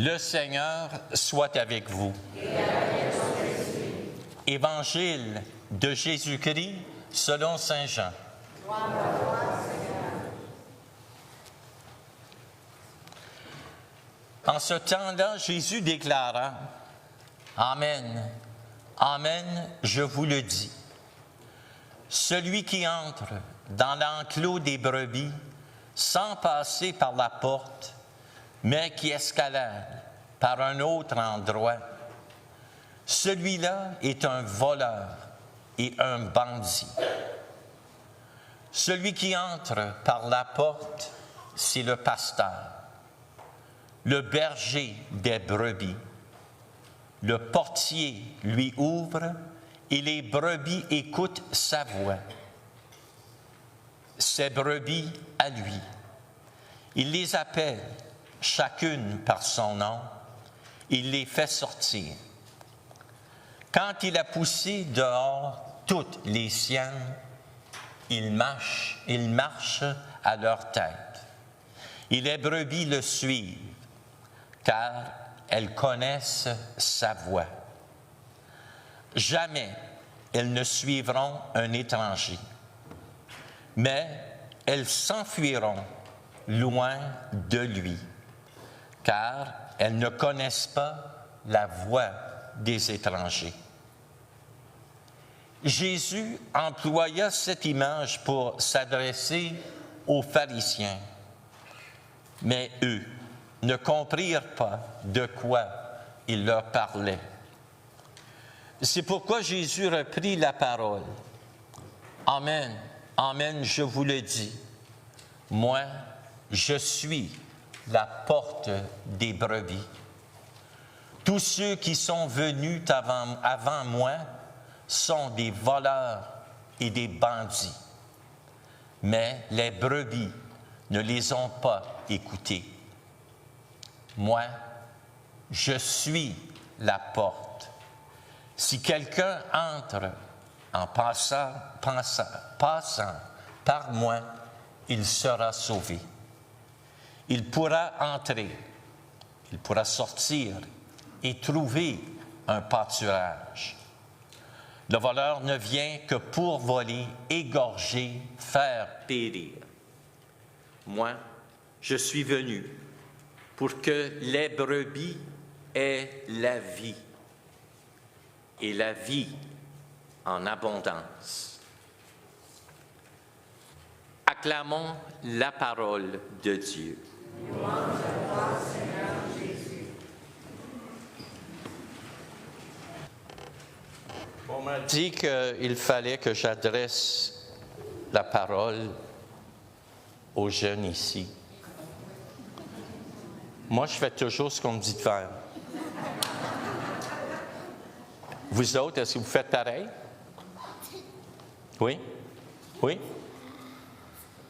Le Seigneur soit avec vous. Évangile de Jésus-Christ selon saint Jean. En ce temps-là, Jésus déclara, « Amen, Amen, je vous le dis. Celui qui entre dans l'enclos des brebis sans passer par la porte, mais qui escalade par un autre endroit, celui-là est un voleur et un bandit. Celui qui entre par la porte, c'est le pasteur, le berger des brebis. Le portier lui ouvre et les brebis écoutent sa voix. Ses brebis à lui. Il les appelle chacune par son nom. Il les fait sortir. Quand il a poussé dehors toutes les siennes, il marche à leur tête. Et les brebis le suivent, car elles connaissent sa voix. Jamais elles ne suivront un étranger, mais elles s'enfuiront loin de lui, car elles ne connaissent pas la voix des étrangers. Jésus employa cette image pour s'adresser aux pharisiens, mais eux ne comprirent pas de quoi il leur parlait. C'est pourquoi Jésus reprit la parole. Amen, amen, je vous le dis. Moi, je suis la porte des brebis. Tous ceux qui sont venus avant moi sont des voleurs et des bandits. Mais les brebis ne les ont pas écoutés. Moi, je suis la porte. Si quelqu'un entre en passant par moi, il sera sauvé. Il pourra entrer, il pourra sortir et trouver un pâturage. Le voleur ne vient que pour voler, égorger, faire périr. Moi, je suis venu pour que les brebis aient la vie, et la vie en abondance. Acclamons la parole de Dieu. Louange à toi, Seigneur Jésus. On m'a dit qu'il fallait que j'adresse la parole aux jeunes ici. Moi, je fais toujours ce qu'on me dit de faire. Vous autres, est-ce que vous faites pareil? Oui? Oui?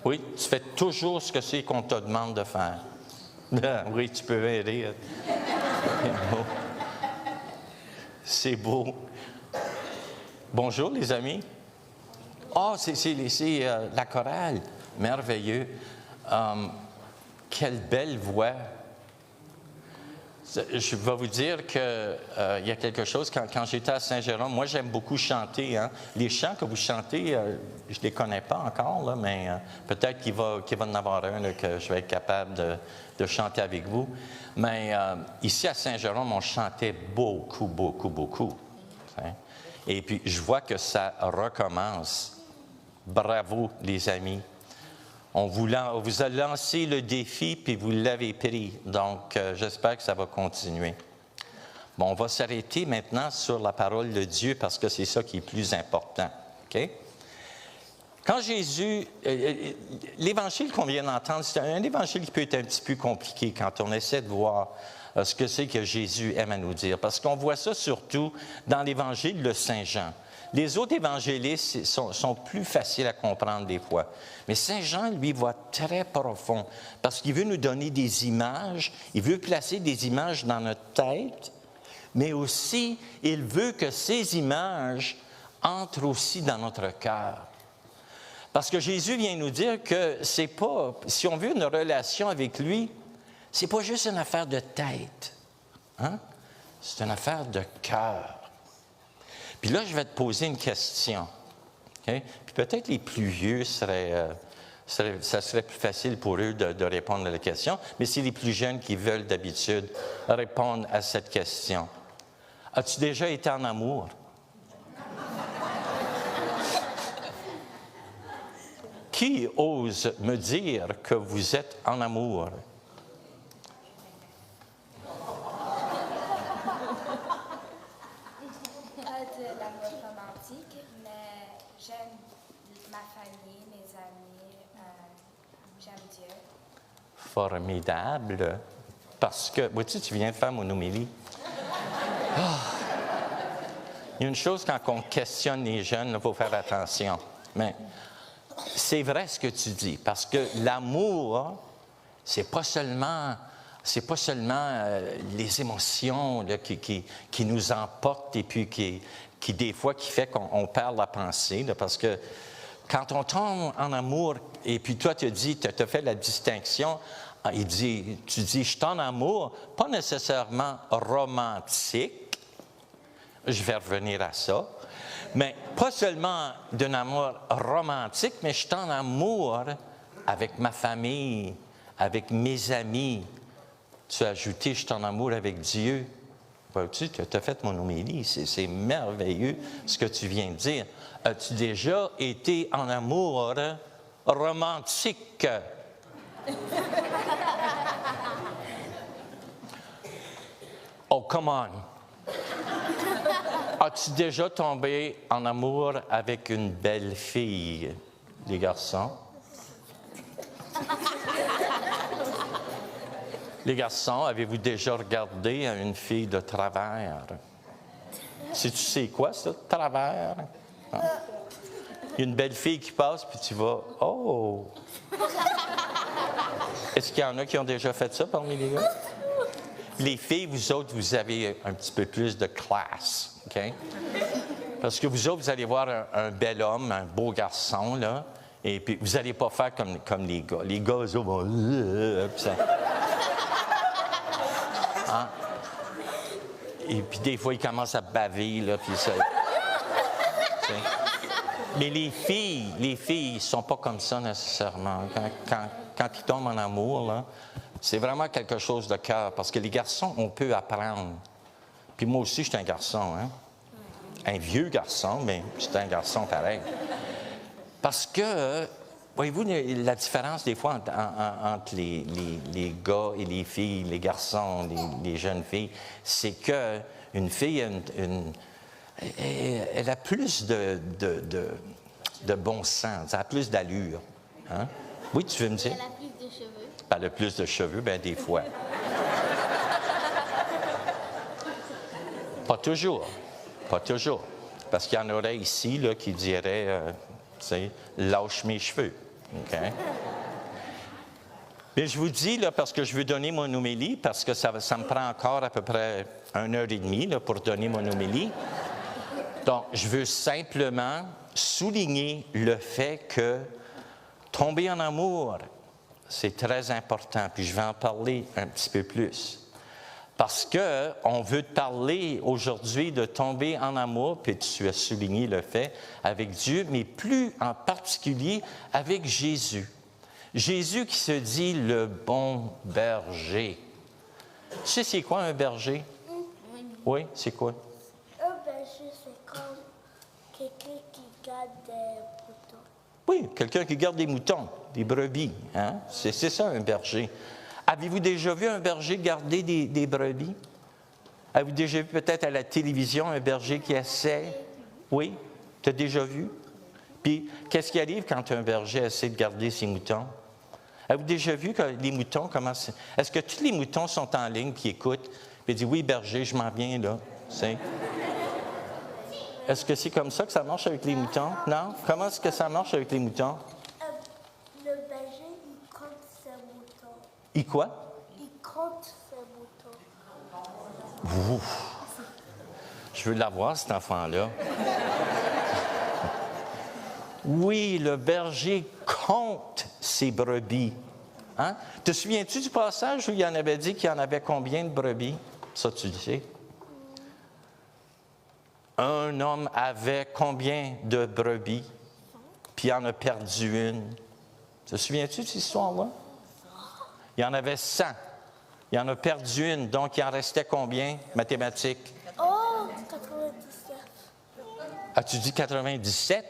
Oui, tu fais toujours ce que c'est qu'on te demande de faire. Oui, tu peux rire. C'est beau. Bonjour, les amis. Oh, c'est la chorale. Merveilleux. Quelle belle voix. Je vais vous dire qu'il y a quelque chose, quand j'étais à Saint-Jérôme, moi j'aime beaucoup chanter. Hein. Les chants que vous chantez, je ne les connais pas encore, là, mais peut-être qu'il va en avoir un là, que je vais être capable de chanter avec vous. Mais ici à Saint-Jérôme, on chantait beaucoup, beaucoup, beaucoup. Hein. Et puis je vois que ça recommence. Bravo les amis. On vous a lancé le défi, puis vous l'avez pris. Donc, j'espère que ça va continuer. Bon, on va s'arrêter maintenant sur la parole de Dieu, parce que c'est ça qui est plus important. OK? Quand Jésus... l'évangile qu'on vient d'entendre, c'est un évangile qui peut être un petit peu compliqué quand on essaie de voir ce que c'est que Jésus aime à nous dire. Parce qu'on voit ça surtout dans l'évangile de Saint Jean. Les autres évangélistes sont plus faciles à comprendre des fois. Mais Saint Jean, lui, va très profond parce qu'il veut nous donner des images, il veut placer des images dans notre tête, mais aussi, il veut que ces images entrent aussi dans notre cœur. Parce que Jésus vient nous dire que c'est pas, si on veut une relation avec lui, c'est pas juste une affaire de tête. Hein? C'est une affaire de cœur. Puis là, je vais te poser une question. Okay? Puis peut-être les plus vieux ça serait plus facile pour eux de répondre à la question, mais c'est les plus jeunes qui veulent d'habitude répondre à cette question. As-tu déjà été en amour? Qui ose me dire que vous êtes en amour? Pas de l'amour romantique, mais j'aime ma famille, mes amis, j'aime Dieu. Formidable. Parce que, vois-tu, tu viens de faire mon homélie. Ah. Il y a une chose quand on questionne les jeunes, il faut faire attention. Mais c'est vrai ce que tu dis, parce que l'amour, c'est pas seulement les émotions là, qui nous emportent et puis qui des fois qui fait qu'on perd la pensée, là, parce que quand on tombe en amour et puis toi tu as fait la distinction, tu dis je suis en amour, pas nécessairement romantique. Je vais revenir à ça. Mais pas seulement d'un amour romantique, mais je suis en amour avec ma famille, avec mes amis. Tu as ajouté, je suis en amour avec Dieu. Tu as fait mon homélie, c'est merveilleux ce que tu viens de dire. As-tu déjà été en amour romantique? Oh, come on! As-tu déjà tombé en amour avec une belle fille, les garçons? Les garçons, avez-vous déjà regardé une fille de travers? Tu sais quoi, ça, de travers? Hein? Il y a une belle fille qui passe, puis tu vas, oh! Est-ce qu'il y en a qui ont déjà fait ça parmi les gars? Les filles, vous autres, vous avez un petit peu plus de classe, OK? Parce que vous autres, vous allez voir un bel homme, un beau garçon, là, et puis vous n'allez pas faire comme les gars. Les gars, eux autres, vont... Puis ça... Hein? Et puis des fois, ils commencent à baver, là, puis ça... Mais les filles, ils ne sont pas comme ça nécessairement. Quand ils tombent en amour, là, c'est vraiment quelque chose de cœur, parce que les garçons, on peut apprendre. Puis moi aussi, je suis un garçon, hein? Un vieux garçon, mais c'est un garçon pareil. Parce que, voyez-vous, la différence des fois entre les gars et les filles, les garçons, les jeunes filles, c'est qu'une fille, elle a plus de bon sens, elle a plus d'allure. Hein? Oui, tu veux me dire? Elle a plus de cheveux. Elle a plus de cheveux, bien des fois. Pas toujours. Pas toujours. Parce qu'il y en aurait ici là, qui diraient, tu sais, lâche mes cheveux. OK? Mais je vous dis, là, parce que je veux donner mon homélie, parce que ça me prend encore à peu près 1h30 là, pour donner mon homélie. Donc, je veux simplement souligner le fait que tomber en amour, c'est très important, puis je vais en parler un petit peu plus. Parce qu'on veut te parler aujourd'hui de tomber en amour, puis tu as souligné le fait, avec Dieu, mais plus en particulier avec Jésus. Jésus qui se dit le bon berger. Tu sais c'est quoi un berger? Oui, c'est quoi? Un berger, c'est comme quelqu'un qui garde des moutons. Oui, quelqu'un qui garde des moutons, des brebis. Hein? C'est ça un berger. Avez-vous déjà vu un berger garder des brebis? Avez-vous déjà vu peut-être à la télévision un berger qui essaie? Oui, tu as déjà vu? Puis, qu'est-ce qui arrive quand un berger essaie de garder ses moutons? Avez-vous déjà vu que les moutons commencent... Est-ce que tous les moutons sont en ligne puis écoutent? Puis ils disent, oui, berger, je m'en viens là. Est-ce que c'est comme ça que ça marche avec les moutons? Non? Comment est-ce que ça marche avec les moutons? Le berger, il compte ses moutons. Il quoi? Il compte ses moutons. Ouf. Je veux l'avoir, cet enfant-là. Oui, le berger compte ses brebis. Hein? Te souviens-tu du passage où il en avait dit qu'il y en avait combien de brebis? Ça, tu le sais. Un homme avait combien de brebis? Puis il en a perdu une. Te souviens-tu de cette histoire-là? Il y en avait 100. Il en a perdu une. Donc, il en restait combien? Mathématiques. Oh, 97. As-tu dit 97?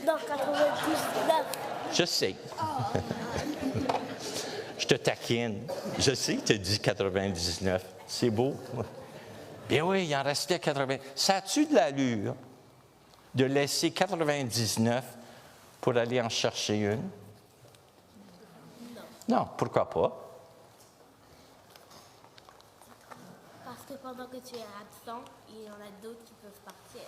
Non, 99. Je sais. Je te taquine. Je sais que tu as dit 99. C'est beau. Bien oui, il en restait 80. Ça a-tu de l'allure de laisser 99 pour aller en chercher une? Non, pourquoi pas? Parce que pendant que tu es absent, il y en a d'autres qui peuvent partir.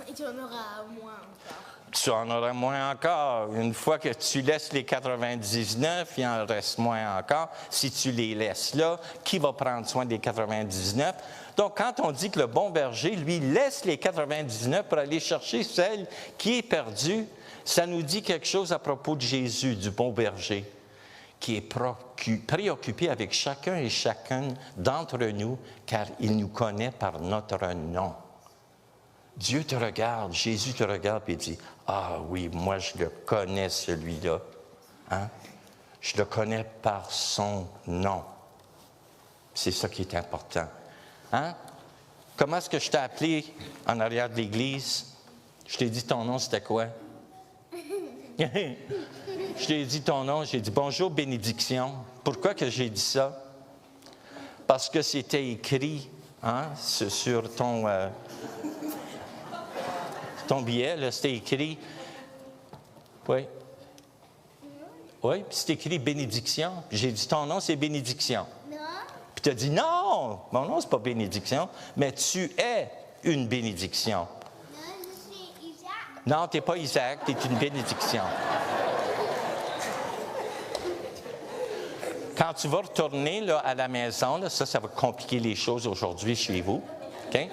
Et tu en auras moins encore. Tu en auras moins encore. Une fois que tu laisses les 99, il en reste moins encore. Si tu les laisses là, qui va prendre soin des 99? Donc, quand on dit que le bon berger, lui, laisse les 99 pour aller chercher celle qui est perdue, ça nous dit quelque chose à propos de Jésus, du bon berger, qui est préoccupé avec chacun et chacune d'entre nous, car il nous connaît par notre nom. Dieu te regarde, Jésus te regarde et dit, « Ah oui, moi je le connais celui-là. Hein? Je le connais par son nom. » C'est ça qui est important. Hein? Comment est-ce que je t'ai appelé en arrière de l'église? Je t'ai dit ton nom, c'était quoi? Je t'ai dit ton nom, j'ai dit « Bonjour, bénédiction. » Pourquoi que j'ai dit ça? Parce que c'était écrit hein, sur ton billet, là, c'était écrit. Oui. Oui, puis c'est écrit bénédiction. J'ai dit ton nom, c'est bénédiction. Non. Puis tu as dit non, mon nom, c'est pas bénédiction, mais tu es une bénédiction. Non, je suis Isaac. Non, tu n'es pas Isaac, tu es une bénédiction. Quand tu vas retourner là, à la maison, là, ça va compliquer les choses aujourd'hui chez vous. OK?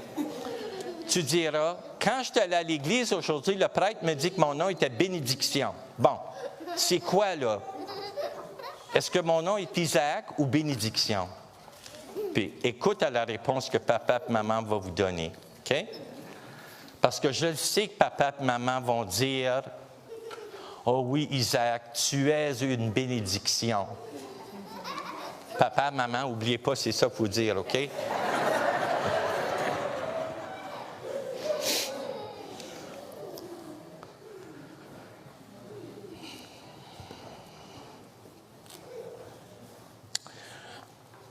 Tu diras, quand je suis allé à l'église aujourd'hui, le prêtre me dit que mon nom était bénédiction. Bon, c'est quoi là? Est-ce que mon nom est Isaac ou bénédiction? Puis écoute à la réponse que papa et maman vont vous donner. OK? Parce que je sais que papa et maman vont dire, oh oui, Isaac, tu es une bénédiction. Papa, maman, n'oubliez pas, c'est ça qu'il faut dire, OK?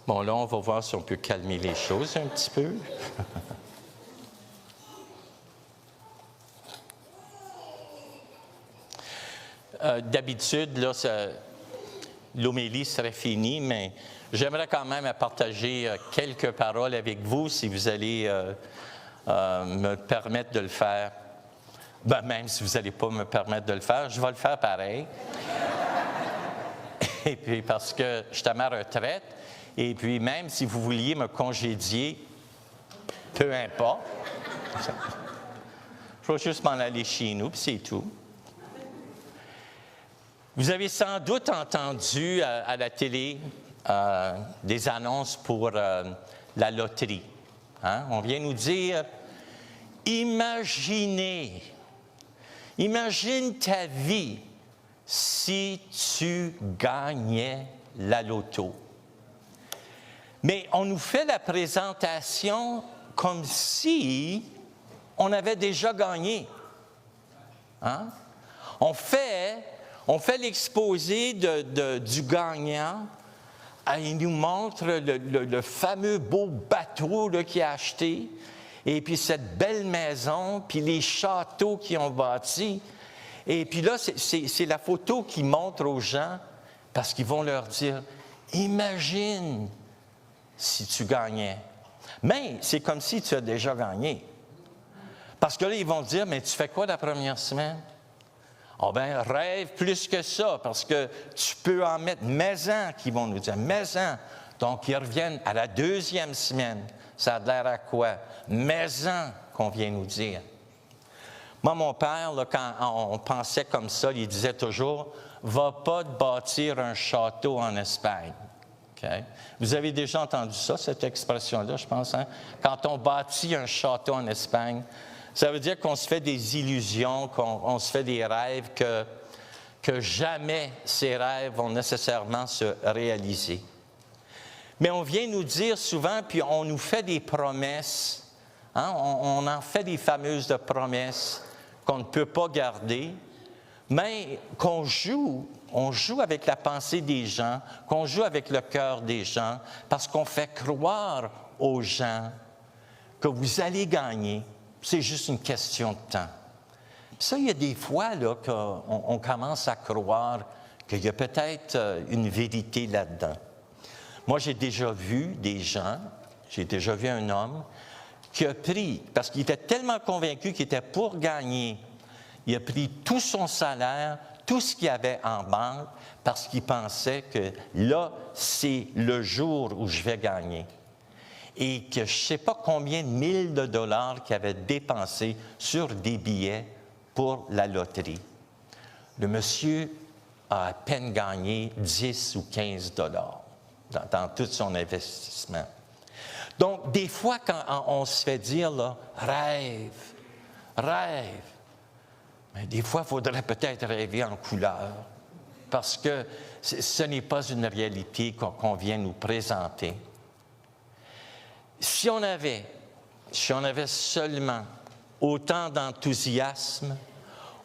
Bon, là, on va voir si on peut calmer les choses un petit peu. D'habitude, là, l'homélie serait finie, mais j'aimerais quand même partager quelques paroles avec vous, si vous allez me permettre de le faire. Ben, même si vous n'allez pas me permettre de le faire, je vais le faire pareil. Et puis, parce que je suis à ma retraite, et puis même si vous vouliez me congédier, peu importe, je vais juste m'en aller chez nous, puis c'est tout. Vous avez sans doute entendu à la télé des annonces pour la loterie. Hein? On vient nous dire, imagine ta vie si tu gagnais la loto. Mais on nous fait la présentation comme si on avait déjà gagné. Hein? On fait l'exposé du gagnant. Il nous montre le fameux beau bateau là, qu'il a acheté, et puis cette belle maison, puis les châteaux qu'ils ont bâtis. Et puis là, c'est la photo qu'ils montrent aux gens, parce qu'ils vont leur dire, imagine si tu gagnais. Mais c'est comme si tu as déjà gagné. Parce que là, ils vont dire, mais tu fais quoi la première semaine? Ah bien, rêve plus que ça, parce que tu peux en mettre maison, qui vont nous dire, maison. Donc, ils reviennent à la deuxième semaine. Ça a l'air à quoi? Maison, qu'on vient nous dire. Moi, mon père, là, quand on pensait comme ça, il disait toujours, va pas te bâtir un château en Espagne. OK. Vous avez déjà entendu ça, cette expression-là, je pense, hein? Quand on bâtit un château en Espagne, ça veut dire qu'on se fait des illusions, qu'on se fait des rêves, que jamais ces rêves vont nécessairement se réaliser. Mais on vient nous dire souvent, puis on nous fait des promesses, hein? On en fait des fameuses promesses qu'on ne peut pas garder, mais qu'on joue, on joue avec la pensée des gens, qu'on joue avec le cœur des gens, parce qu'on fait croire aux gens que vous allez gagner. C'est juste une question de temps. Puis ça, il y a des fois là, qu'on commence à croire qu'il y a peut-être une vérité là-dedans. Moi, j'ai déjà vu des gens, j'ai déjà vu un homme qui a pris, parce qu'il était tellement convaincu qu'il était pour gagner, il a pris tout son salaire, tout ce qu'il avait en banque, parce qu'il pensait que là, c'est le jour où je vais gagner. Et que je ne sais pas combien de milliers de dollars qu'il avait dépensé sur des billets pour la loterie. Le monsieur a à peine gagné 10 ou 15 dollars dans tout son investissement. Donc, des fois, quand on se fait dire, là, rêve, rêve, mais des fois, il faudrait peut-être rêver en couleur, parce que ce n'est pas une réalité qu'on vient nous présenter. Si on avait seulement autant d'enthousiasme,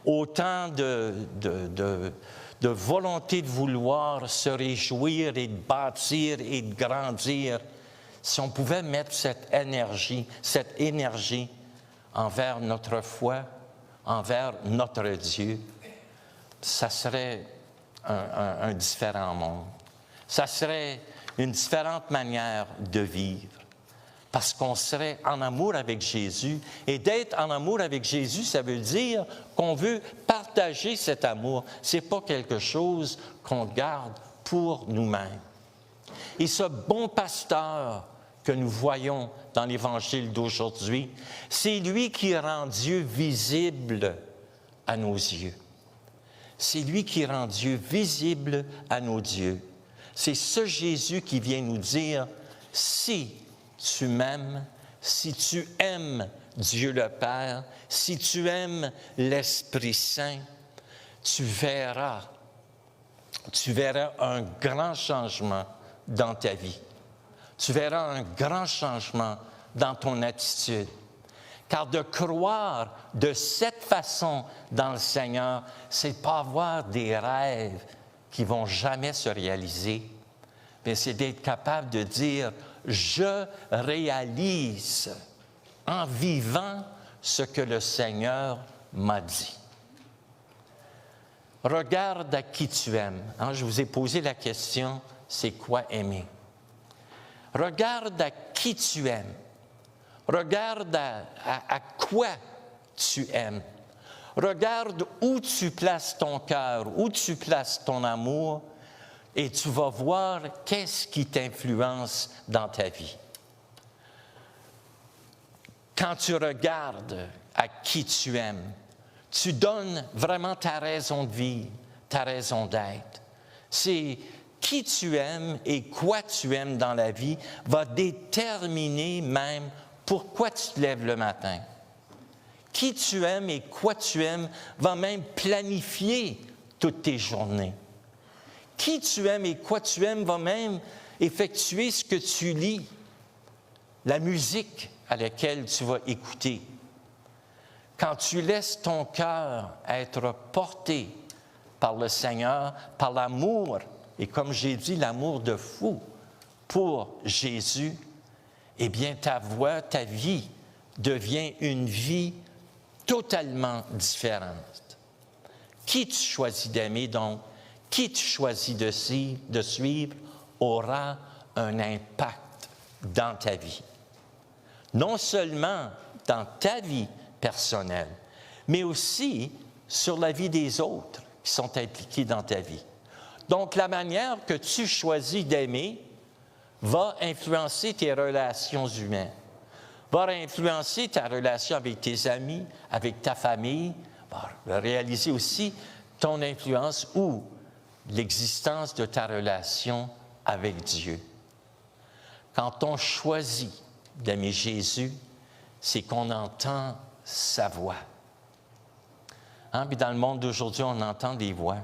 autant de volonté de vouloir se réjouir et de bâtir et de grandir, si on pouvait mettre cette énergie envers notre foi, envers notre Dieu, ça serait un différent monde. Ça serait une différente manière de vivre. Parce qu'on serait en amour avec Jésus. Et d'être en amour avec Jésus, ça veut dire qu'on veut partager cet amour. Ce n'est pas quelque chose qu'on garde pour nous-mêmes. Et ce bon pasteur que nous voyons dans l'Évangile d'aujourd'hui, c'est lui qui rend Dieu visible à nos yeux. C'est lui qui rend Dieu visible à nos yeux. C'est ce Jésus qui vient nous dire, si tu m'aimes, si tu aimes Dieu le Père, si tu aimes l'Esprit Saint, tu verras un grand changement dans ta vie. Tu verras un grand changement dans ton attitude. Car de croire de cette façon dans le Seigneur, c'est de ne pas avoir des rêves qui ne vont jamais se réaliser, mais c'est d'être capable de dire « Je réalise en vivant ce que le Seigneur m'a dit. » Regarde à qui tu aimes. Hein, je vous ai posé la question, c'est quoi aimer? Regarde à qui tu aimes. Regarde à quoi tu aimes. Regarde où tu places ton cœur, où tu places ton amour, et tu vas voir qu'est-ce qui t'influence dans ta vie. Quand tu regardes à qui tu aimes, tu donnes vraiment ta raison de vivre, ta raison d'être. C'est qui tu aimes et quoi tu aimes dans la vie va déterminer même pourquoi tu te lèves le matin. Qui tu aimes et quoi tu aimes va même planifier toutes tes journées. Qui tu aimes et quoi tu aimes va même effectuer ce que tu lis, la musique à laquelle tu vas écouter. Quand tu laisses ton cœur être porté par le Seigneur, par l'amour, et comme j'ai dit, l'amour de fou pour Jésus, eh bien ta voix, ta vie devient une vie totalement différente. Qui tu choisis d'aimer donc? Qui tu choisis de suivre aura un impact dans ta vie. Non seulement dans ta vie personnelle, mais aussi sur la vie des autres qui sont impliqués dans ta vie. Donc, la manière que tu choisis d'aimer va influencer tes relations humaines, va influencer ta relation avec tes amis, avec ta famille, va réaliser aussi ton influence ou l'existence de ta relation avec Dieu. Quand on choisit d'aimer Jésus, c'est qu'on entend sa voix. Hein? Puis dans le monde d'aujourd'hui, on entend des voix.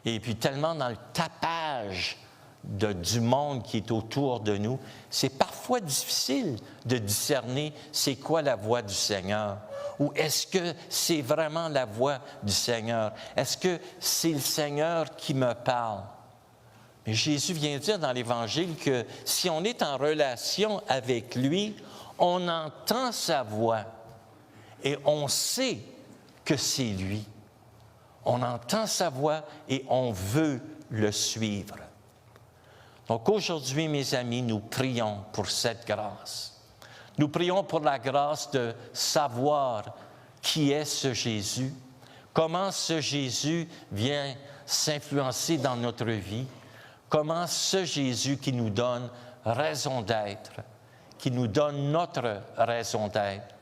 Et puis tellement dans le tapage du monde qui est autour de nous, c'est parfois difficile de discerner c'est quoi la voix du Seigneur. Ou est-ce que c'est vraiment la voix du Seigneur? Est-ce que c'est le Seigneur qui me parle? Mais Jésus vient dire dans l'Évangile que si on est en relation avec lui, on entend sa voix et on sait que c'est lui. On entend sa voix et on veut le suivre. Donc aujourd'hui, mes amis, nous prions pour cette grâce. Nous prions pour la grâce de savoir qui est ce Jésus, comment ce Jésus vient s'influencer dans notre vie, comment ce Jésus qui nous donne raison d'être, qui nous donne notre raison d'être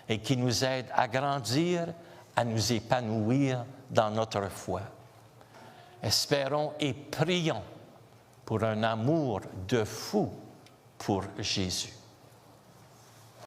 et qui nous aide à grandir, à nous épanouir dans notre foi. Espérons et prions pour un amour de fou pour Jésus.